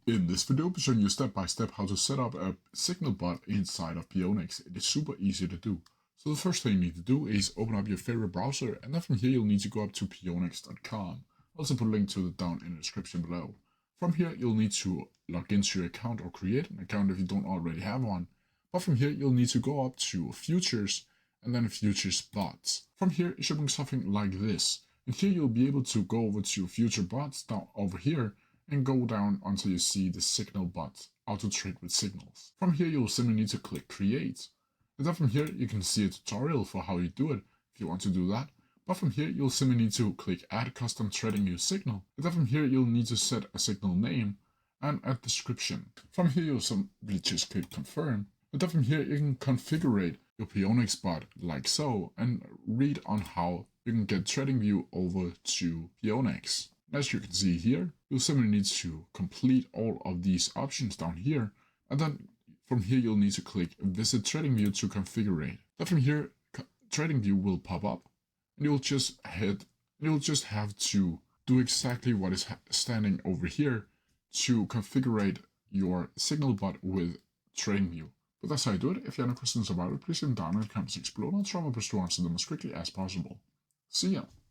In this video, I'll be showing you step by step how to set up a signal bot inside of Pionex. It is super easy to do. So the first thing you need to do is open up your favorite browser, and then from here you'll need to go up to pionex.com. I'll also put a link to it down in the description below. From here you'll need to log into your account or create an account if you don't already have one. But from here you'll need to go up to futures and then futures bots. From here it should bring something like this. And here you'll be able to go over to future bots down over here and go down until you see the signal bot, auto trade with signals. From here you'll simply need to click create. And then from here you can see a tutorial for how you do it if you want to do that. But from here you'll simply need to click add custom Tradingview signal. And then from here you'll need to set a signal name and a description. From here you'll simply just click confirm. And then from here you can configure your Pionex bot like so and read on how you can get Tradingview over to Pionex. As you can see here, you'll simply need to complete all of these options down here, and then from here you'll need to click visit Tradingview to configure it. Then from here, Tradingview will pop up, and you'll just have to do exactly what is standing over here to configure your signal bot with Tradingview. But that's how you do it. If you have any questions about it, please leave them down in the comments below, and I'll try my best to answer them as quickly as possible. See ya!